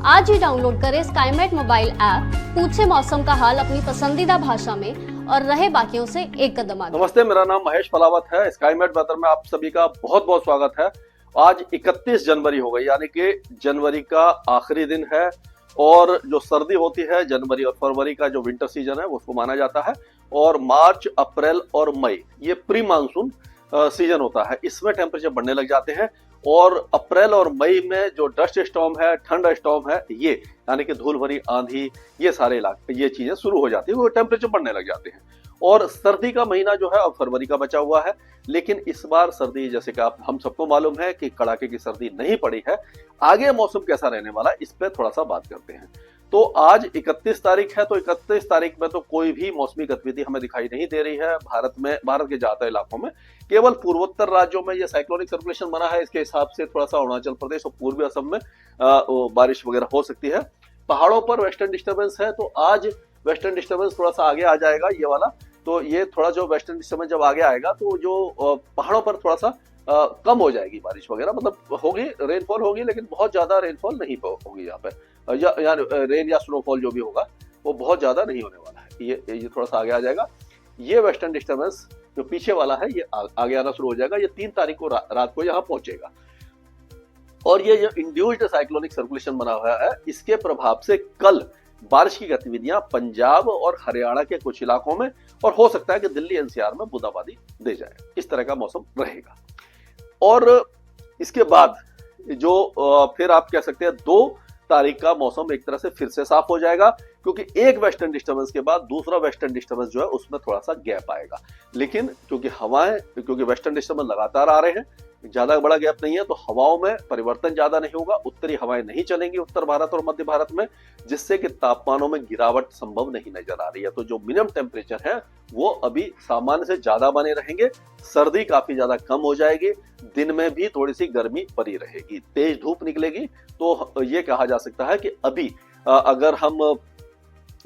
आज ही डाउनलोड करें Skymet mobile app, पूछे मौसम का हाल अपनी पसंदीदा भाषा में और रहे बाकियों से एक कदम आगे। नमस्ते, मेरा नाम महेश पलावत है। स्काईमेट वेदर में आप सभी का बहुत बहुत स्वागत है। आज 31 जनवरी हो गई, यानी कि जनवरी का आखिरी दिन है और जो सर्दी होती है जनवरी और फरवरी का जो विंटर सीजन है उसको माना जाता है। और मार्च, अप्रैल और मई ये प्री मानसून सीजन होता है, इसमें टेम्परेचर बढ़ने लग जाते हैं। और अप्रैल और मई में जो डस्ट स्टॉर्म है, ठंड स्टॉर्म है, ये यानी कि धूल भरी आंधी, ये सारे इलाके ये चीजें शुरू हो जाती है, वो टेम्परेचर बढ़ने लग जाते हैं। और सर्दी का महीना जो है अब फरवरी का बचा हुआ है, लेकिन इस बार सर्दी जैसे कि आप हम सबको मालूम है कि कड़ाके की सर्दी नहीं पड़ी है। आगे मौसम कैसा रहने वाला है इस पर थोड़ा सा बात करते हैं। तो आज 31 तारीख है, तो 31 तारीख में तो कोई भी मौसमी गतिविधि हमें दिखाई नहीं दे रही है भारत में, भारत के ज्यादातर इलाकों में। केवल पूर्वोत्तर राज्यों में ये साइक्लोनिक सर्कुलेशन बना है, इसके हिसाब से थोड़ा सा अरुणाचल प्रदेश और पूर्वी असम में बारिश वगैरह हो सकती है। पहाड़ों पर वेस्टर्न डिस्टर्बेंस है, तो आज वेस्टर्न डिस्टर्बेंस थोड़ा सा आगे आ जाएगा ये वाला। तो ये थोड़ा जो वेस्टर्न डिस्टर्बेंस जब आगे आएगा तो जो पहाड़ों पर थोड़ा सा कम हो जाएगी बारिश वगैरह, मतलब होगी, रेनफॉल होगी, लेकिन बहुत ज्यादा रेनफॉल नहीं होगी यहाँ पे, या रेन या स्नोफॉल जो भी होगा वो बहुत ज्यादा नहीं होने वाला है। ये थोड़ा सा आगे आ जाएगा। ये वेस्टर्न डिस्टर्बेंस जो पीछे वाला है ये आगे आना शुरू हो जाएगा। ये 3 तारीख को रात को यहाँ पहुंचेगा। और ये जो इंड्यूस्ड साइक्लोनिक सर्कुलेशन बना हुआ है, इसके प्रभाव से कल बारिश की गतिविधियां पंजाब और हरियाणा के कुछ इलाकों में, और हो सकता है कि दिल्ली एनसीआर में बूंदाबांदी दे जाए। इस तरह का मौसम रहेगा। और इसके बाद जो फिर आप कह सकते हैं 2 तारीख का मौसम एक तरह से फिर से साफ हो जाएगा, क्योंकि एक वेस्टर्न डिस्टर्बेंस के बाद दूसरा वेस्टर्न डिस्टर्बेंस जो है उसमें थोड़ा सा गैप आएगा। लेकिन क्योंकि वेस्टर्न डिस्टर्बेंस लगातार आ रहे हैं, ज्यादा बड़ा गैप नहीं है, तो हवाओं में परिवर्तन ज्यादा नहीं होगा। उत्तरी हवाएं नहीं चलेंगी उत्तर भारत और मध्य भारत में, जिससे कि तापमानों में गिरावट संभव नहीं नजर आ रही है। तो जो मिनिमम टेम्परेचर है वो अभी सामान्य से ज्यादा बने रहेंगे। सर्दी काफी ज्यादा कम हो जाएगी, दिन में भी थोड़ी सी गर्मी बनी रहेगी, तेज धूप निकलेगी। तो ये कहा जा सकता है कि अभी अगर हम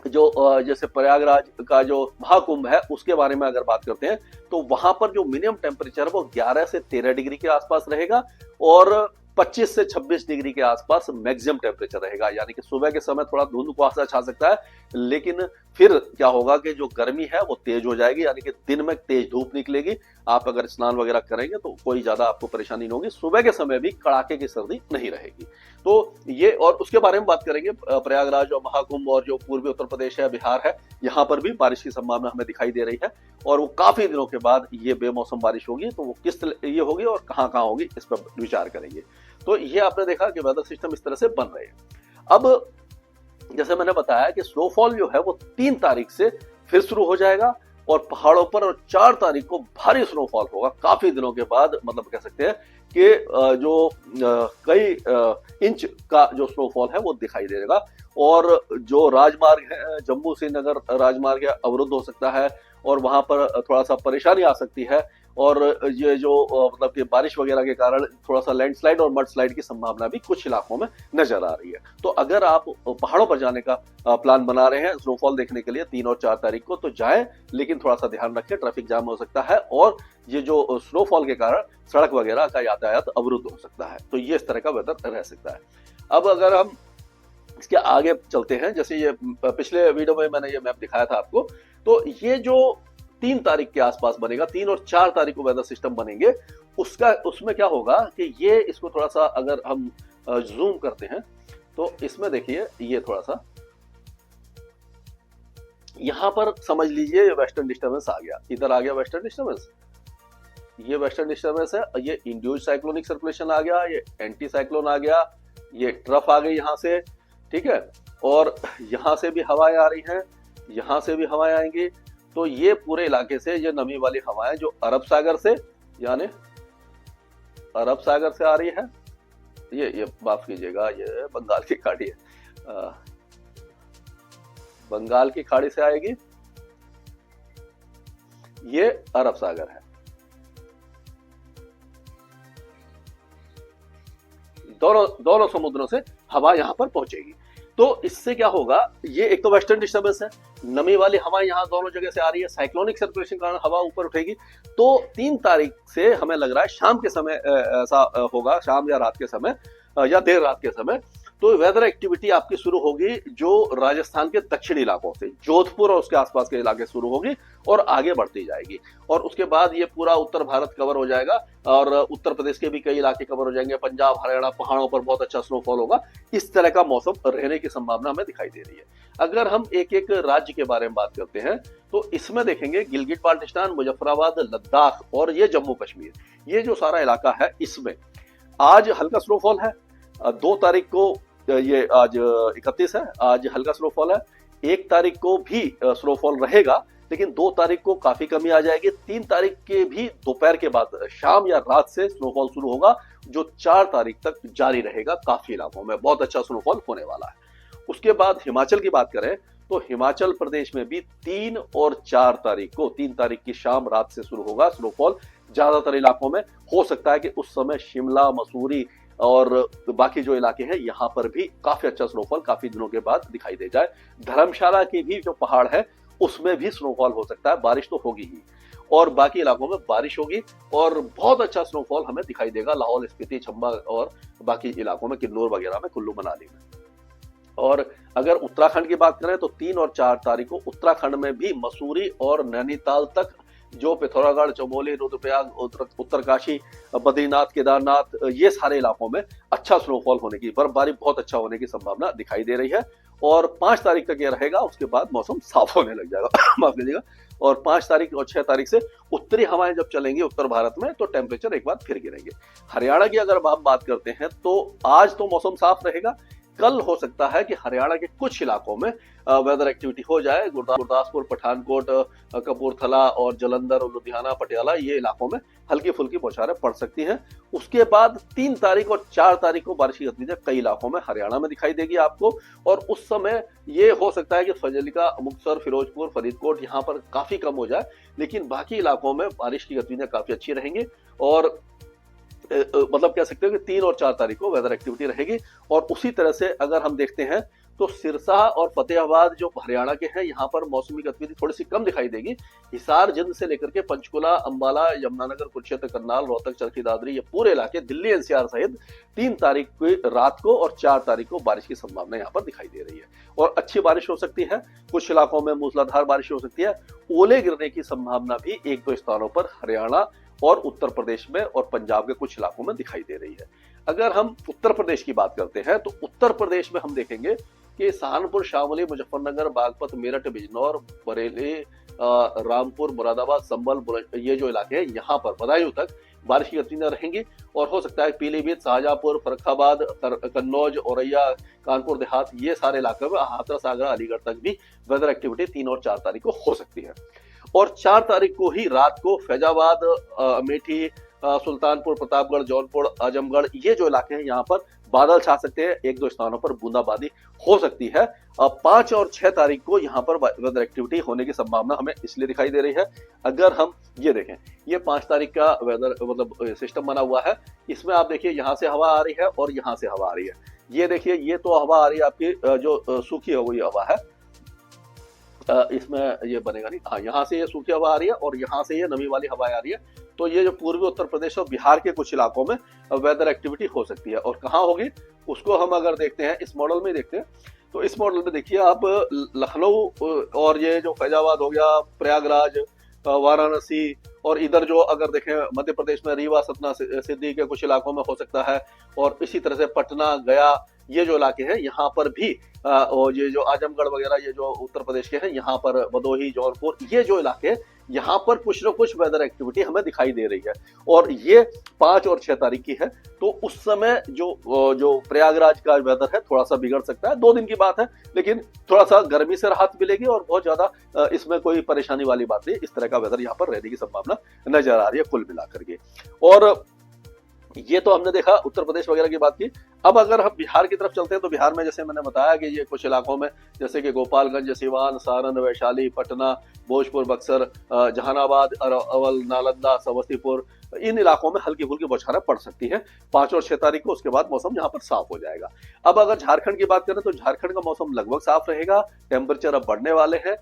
जो जैसे प्रयागराज का जो महाकुंभ है उसके बारे में अगर बात करते हैं, तो वहां पर जो मिनिमम टेम्परेचर है वो 11 से 13 डिग्री के आसपास रहेगा और 25 से 26 डिग्री के आसपास मैक्सिमम टेम्परेचर रहेगा। यानी कि सुबह के समय थोड़ा धुंध कुहासा छा सकता है, लेकिन फिर क्या होगा कि जो गर्मी है वो तेज हो जाएगी, यानी कि दिन में तेज धूप निकलेगी। आप अगर स्नान वगैरह करेंगे तो कोई ज्यादा आपको परेशानी नहीं होगी। सुबह के समय भी कड़ाके की सर्दी नहीं रहेगी। तो ये, और उसके बारे में बात करेंगे प्रयागराज और महाकुंभ और जो पूर्वी उत्तर प्रदेश है, बिहार है, यहाँ पर भी बारिश की संभावना हमें दिखाई दे रही है। और वो काफी दिनों के बाद ये बेमौसम बारिश होगी, तो वो किस ये होगी और कहाँ कहाँ होगी इस पर विचार करेंगे। तो ये आपने देखा कि वेदर सिस्टम इस तरह से बन रहे हैं। अब जैसे मैंने बताया कि स्नोफॉल जो है वो 3 तारीख से फिर शुरू हो जाएगा और पहाड़ों पर, और 4 तारीख को भारी स्नोफॉल होगा काफी दिनों के बाद। मतलब कह सकते हैं कि जो कई इंच का जो स्नोफॉल है वो दिखाई देगा। और जो राजमार्ग है, जम्मू श्रीनगर राजमार्ग है, अवरुद्ध हो सकता है और वहां पर थोड़ा सा परेशानी आ सकती है। और ये जो मतलब कि बारिश वगैरह के कारण थोड़ा सा लैंडस्लाइड और मड स्लाइड की संभावना भी कुछ इलाकों में नजर आ रही है। तो अगर आप पहाड़ों पर जाने का प्लान बना रहे हैं स्नोफॉल देखने के लिए 3 और 4 तारीख को, तो जाएं, लेकिन थोड़ा सा ध्यान रखें, ट्रैफिक जाम हो सकता है और ये जो स्नोफॉल के कारण सड़क वगैरह का यातायात अवरुद्ध हो सकता है। तो ये इस तरह का वेदर रह सकता है। अब अगर हम इसके आगे चलते हैं, जैसे ये पिछले वीडियो में मैंने ये मैप दिखाया था आपको, तो ये जो 3 तारीख के आसपास बनेगा, 3 और 4 तारीख को वेदर सिस्टम बनेंगे, उसमें क्या होगा कि ये, इसको थोड़ा सा अगर हम जूम करते हैं तो इसमें देखिए, ये थोड़ा सा यहां पर समझ लीजिए ये वेस्टर्न डिस्टर्बेंस आ गया, इधर आ गया वेस्टर्न डिस्टर्बेंस, ये वेस्टर्न डिस्टर्बेंस है, ये इंड्यूस्ड साइक्लोनिक सर्कुलेशन आ गया, ये एंटी साइक्लोन आ गया, ये ट्रफ आ गई यहां से, ठीक है। और यहां से भी हवाएं आ रही हैं, यहां से भी हवाएं आएंगी। तो ये पूरे इलाके से ये नमी वाली हवाएं जो अरब सागर से, यानी अरब सागर से आ रही है, ये माफ कीजिएगा, ये बंगाल की खाड़ी है, बंगाल की खाड़ी से आएगी, ये अरब सागर है। दोनों समुद्रों से हवा यहां पर पहुंचेगी। तो इससे क्या होगा, ये एक तो वेस्टर्न डिस्टर्बेंस है, नमी वाली हवा यहाँ दोनों जगह से आ रही है, साइक्लोनिक सर्कुलेशन के कारण हवा ऊपर उठेगी। तो 3 तारीख से हमें लग रहा है शाम के समय ऐसा होगा, शाम या रात के समय या देर रात के समय, तो वेदर एक्टिविटी आपकी शुरू होगी जो राजस्थान के दक्षिणी इलाकों से, जोधपुर और उसके आसपास के इलाके शुरू होगी और आगे बढ़ती जाएगी, और उसके बाद ये पूरा उत्तर भारत कवर हो जाएगा और उत्तर प्रदेश के भी कई इलाके कवर हो जाएंगे, पंजाब हरियाणा पहाड़ों पर बहुत अच्छा स्नोफॉल होगा। इस तरह का मौसम रहने की संभावना हमें दिखाई दे रही है। अगर हम एक एक राज्य के बारे में बात करते हैं तो इसमें देखेंगे गिलगित बाल्टिस्तान, मुजफ्फराबाद, लद्दाख और ये जम्मू कश्मीर, ये जो सारा इलाका है इसमें आज हल्का स्नोफॉल है। 2 तारीख को, ये आज 31 है, आज हल्का स्नोफॉल है। 1 तारीख को भी स्नोफॉल रहेगा, लेकिन 2 तारीख को काफी कमी आ जाएगी। 3 तारीख के भी दोपहर के बाद शाम या रात से स्नोफॉल शुरू होगा, जो 4 तारीख तक जारी रहेगा। काफी इलाकों में बहुत अच्छा स्नोफॉल होने वाला है। उसके बाद हिमाचल की बात करें तो हिमाचल प्रदेश में भी 3 और 4 तारीख को, 3 तारीख की शाम रात से शुरू होगा स्नोफॉल। ज्यादातर इलाकों में हो सकता है कि उस समय शिमला, मसूरी और बाकी जो इलाके हैं यहाँ पर भी काफी अच्छा स्नोफॉल काफी दिनों के बाद दिखाई दे जाए। धर्मशाला के भी जो पहाड़ है उसमें भी स्नोफॉल हो सकता है, बारिश तो होगी ही, और बाकी इलाकों में बारिश होगी और बहुत अच्छा स्नोफॉल हमें दिखाई देगा लाहौल स्पीति, चंबा और बाकी इलाकों में, किन्नौर वगैरह में, कुल्लू मनाली में। और अगर उत्तराखंड की बात करें तो 3 और 4 तारीख को उत्तराखंड में भी मसूरी और नैनीताल तक, जो पिथौरागढ़, चमोली, रुद्रप्रयाग, उत्तरकाशी, बद्रीनाथ, केदारनाथ, ये सारे इलाकों में अच्छा स्नोफॉल होने की, बर्फबारी बहुत अच्छा होने की संभावना दिखाई दे रही है। और 5 तारीख तक ये रहेगा, उसके बाद मौसम साफ होने लग जाएगा माफ कीजिएगा। और 5 तारीख और 6 तारीख से उत्तरी हवाएं जब चलेंगी उत्तर भारत में तो टेम्परेचर एक बार फिर गिरेंगे। हरियाणा की अगर हम बात करते हैं तो आज तो मौसम साफ रहेगा, कल हो सकता है कि हरियाणा के कुछ इलाकों में वेदर एक्टिविटी हो जाए। गुरदासपुर, पठानकोट, कपूरथला और जलंधर और लुधियाना, पटियाला, ये इलाकों में हल्की फुल्की बौछारें पड़ सकती हैं। उसके बाद 3 तारीख और 4 तारीख को बारिश की गतिविधियां कई इलाकों में हरियाणा में दिखाई देगी आपको, और उस समय ये हो सकता है कि फजलिका, मुक्तसर, फिरोजपुर, फरीदकोट यहाँ पर काफी कम हो जाए, लेकिन बाकी इलाकों में बारिश की गतिविधियां काफी अच्छी रहेंगी। और मतलब कह सकते हो कि 3 और 4 तारीख को वेदर एक्टिविटी रहेगी। और उसी तरह से अगर हम देखते हैं तो सिरसा और फतेहाबाद जो हरियाणा के हैं, यहाँ पर मौसमी गतिविधि थोड़ी सी कम दिखाई देगी। हिसार, जिंद से लेकर के पंचकुला, अंबाला, यमुनानगर, कुरुक्षेत्र, करनाल, रोहतक, चरखी दादरी, ये पूरे इलाके, दिल्ली एनसीआर सहित 3 तारीख की रात को और 4 तारीख को बारिश की संभावना यहाँ पर दिखाई दे रही है, और अच्छी बारिश हो सकती है। कुछ इलाकों में मूसलाधार बारिश हो सकती है। ओले गिरने की संभावना भी 1-2 स्थानों पर हरियाणा और उत्तर प्रदेश में और पंजाब के कुछ इलाकों में दिखाई दे रही है। अगर हम उत्तर प्रदेश की बात करते हैं तो उत्तर प्रदेश में हम देखेंगे कि सहारनपुर, शामली, मुजफ्फरनगर, बागपत, मेरठ, बिजनौर, बरेली, रामपुर, मुरादाबाद, संभल, ये जो इलाके हैं यहाँ पर बदायूं तक बारिश की गतिविधियां रहेंगी। और हो सकता है पीलीभीत, शाहजहांपुर, फर्रुखाबाद, कन्नौज, औरैया, कानपुर देहात, ये सारे इलाके में, हाथरस, आगरा, अलीगढ़ तक भी वेदर एक्टिविटी 3 और 4 तारीख को हो सकती है। और 4 तारीख को ही रात को फैजाबाद, अमेठी, सुल्तानपुर, प्रतापगढ़, जौनपुर, आजमगढ़, ये जो इलाके हैं यहाँ पर बादल छा सकते हैं, 1-2 स्थानों पर बूंदाबांदी हो सकती है। 5 और 6 तारीख को यहाँ पर वेदर एक्टिविटी होने की संभावना हमें इसलिए दिखाई दे रही है। अगर हम ये देखें, ये 5 तारीख का वेदर मतलब सिस्टम बना हुआ है, इसमें आप देखिए यहाँ से हवा आ रही है और यहाँ से हवा आ रही है। ये देखिए, ये तो हवा आ रही है आपकी जो सूखी हुई हवा है, इसमें ये बनेगा नहीं, हाँ, यहाँ से ये सूखी हवा आ रही है और यहाँ से ये नमी वाली हवाएं आ रही है। तो ये जो पूर्वी उत्तर प्रदेश और बिहार के कुछ इलाकों में वेदर एक्टिविटी हो सकती है। और कहाँ होगी उसको हम अगर देखते हैं, इस मॉडल में देखते हैं, तो इस मॉडल में देखिए आप लखनऊ और ये जो फैजाबाद हो गया, प्रयागराज, वाराणसी, और इधर जो अगर देखें मध्य प्रदेश में रीवा, सतना, सिद्धि के कुछ इलाकों में हो सकता है। और इसी तरह से पटना, गया, ये जो इलाके हैं यहाँ पर भी, और ये जो आजमगढ़ वगैरह, ये जो उत्तर प्रदेश के हैं, यहाँ पर भदोही, जौनपुर, ये जो इलाके हैं यहाँ पर कुछ न कुछ वेदर एक्टिविटी हमें दिखाई दे रही है। और ये 5 और 6 तारीख की है। तो उस समय जो प्रयागराज का वेदर है थोड़ा सा बिगड़ सकता है, 2 दिन की बात है, लेकिन थोड़ा सा गर्मी से राहत मिलेगी और बहुत ज्यादा इसमें कोई परेशानी वाली बात नहीं। इस तरह का वेदर यहाँ पर रहने की संभावना नजर आ रही है कुल मिलाकर के। और ये तो हमने देखा उत्तर प्रदेश वगैरह की बात की। अब अगर हम बिहार की तरफ चलते हैं तो बिहार में जैसे मैंने बताया कि ये कुछ इलाकों में जैसे कि गोपालगंज, सिवान, सारण, वैशाली, पटना, भोजपुर, बक्सर, जहानाबाद, अरवल, नालंदा, समस्तीपुर, इन इलाकों में हल्की फुल्की बौछारें पड़ सकती हैं 5 और 6 तारीख को। उसके बाद मौसम यहाँ पर साफ हो जाएगा। अब अगर झारखंड की बात करें तो झारखंड का मौसम लगभग साफ रहेगा, टेम्परेचर अब बढ़ने वाले हैं।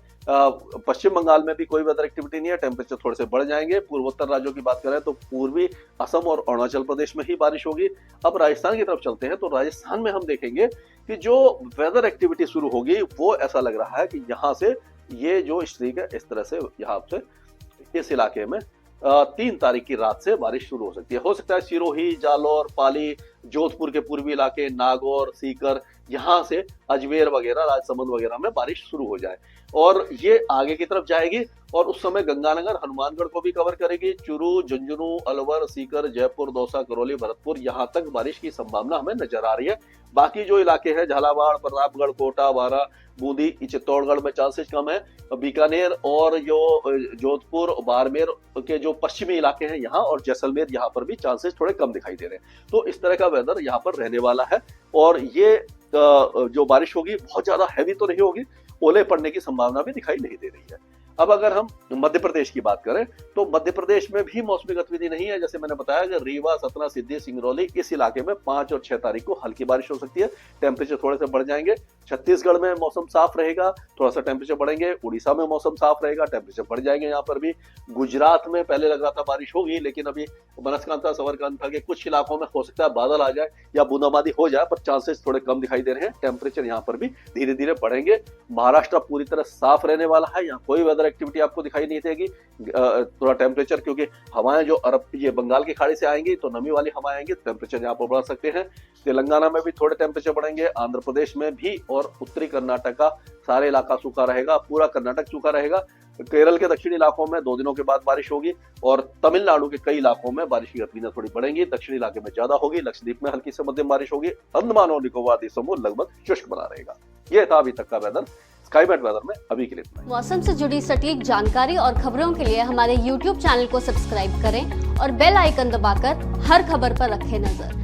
पश्चिम बंगाल में भी कोई वेदर एक्टिविटी नहीं है, टेम्परेचर थोड़े से बढ़ जाएंगे। पूर्वोत्तर राज्यों की बात करें तो पूर्वी असम और अरुणाचल प्रदेश में ही बारिश होगी। अब राजस्थान की तरफ चलते हैं तो राजस्थान में हम देखेंगे कि जो वेदर एक्टिविटी शुरू होगी वो ऐसा लग रहा है कि यहाँ से ये जो स्ट्रीक है इस तरह से यहाँ से इस इलाके में 3 तारीख की रात से बारिश शुरू हो सकती है। हो सकता है सिरोही, जालौर, पाली, जोधपुर के पूर्वी इलाके, नागौर, सीकर, यहाँ से अजमेर वगैरह, राजसमंद वगैरह में बारिश शुरू हो जाए और ये आगे की तरफ जाएगी और उस समय गंगानगर, हनुमानगढ़ को भी कवर करेगी। चुरू, झुंझुनू, अलवर, सीकर, जयपुर, दौसा, करौली, भरतपुर, यहाँ तक बारिश की संभावना हमें नजर आ रही है। बाकी जो इलाके हैं झालावाड़, प्रतापगढ़, कोटा, बारा, बूंदी, चित्तौड़गढ़ में चांसेस कम है। बीकानेर और जो जोधपुर, बाड़मेर के जो पश्चिमी इलाके हैं यहाँ और जैसलमेर, यहाँ पर भी चांसेस थोड़े कम दिखाई दे रहे हैं। तो इस तरह का वेदर यहाँ पर रहने वाला है और ये जो बारिश होगी बहुत ज्यादा हैवी तो नहीं होगी, ओले पड़ने की संभावना भी दिखाई नहीं दे रही है। अब अगर हम मध्य प्रदेश की बात करें तो मध्य प्रदेश में भी मौसमी गतिविधि नहीं है। जैसे मैंने बताया कि रीवा, सतना, सिद्धि, सिंगरौली, इस इलाके में 5 और 6 तारीख को हल्की बारिश हो सकती है। टेम्परेचर थोड़े से बढ़ जाएंगे। छत्तीसगढ़ में मौसम साफ रहेगा, थोड़ा सा टेम्परेचर बढ़ेंगे। उड़ीसा में मौसम साफ रहेगा, टेम्परेचर बढ़ जाएंगे यहाँ पर भी। गुजरात में पहले लग रहा था बारिश होगी, लेकिन अभी बनासकांठा, साबरकांठा के कुछ इलाकों में हो सकता है बादल आ जाए या बूंदाबांदी हो जाए, पर चांसेस थोड़े कम दिखाई दे रहे हैं। टेम्परेचर यहाँ पर भी धीरे धीरे बढ़ेंगे। महाराष्ट्र पूरी तरह साफ रहने वाला है, यहाँ कोई वेदर एक्टिविटी आपको दिखाई नहीं देगी। थोड़ा टेम्परेचर, क्योंकि हवाएं जो अरब ये बंगाल की खाड़ी से आएंगी तो नमी वाली हवाएं आएंगी, टेम्परेचर यहाँ पर बढ़ सकते हैं। तेलंगाना में भी थोड़े टेम्परेचर बढ़ेंगे, आंध्र प्रदेश में भी, और उत्तरी कर्नाटक का सारे इलाका सूखा रहेगा, पूरा कर्नाटक सूखा रहेगा। केरल के दक्षिणी इलाकों में 2 दिनों के बाद बारिश होगी और तमिलनाडु के कई इलाकों में बारिश की गतिविधियां थोड़ी बढ़ेंगी। दक्षिणी इलाके में ज्यादा होगी, लक्षद्वीप में हल्की से मध्यम बारिश होगी, अंडमान और निकोबार देशों में लगभग शुष्क बना रहेगा। ये था अभी तक का वेदर। स्काईमेट वेदर में अभी के लिए इतना ही। मौसम से जुड़ी सटीक जानकारी और खबरों के लिए हमारे YouTube चैनल को सब्सक्राइब करें और बेल आइकन दबाकर हर खबर पर रखें नजर।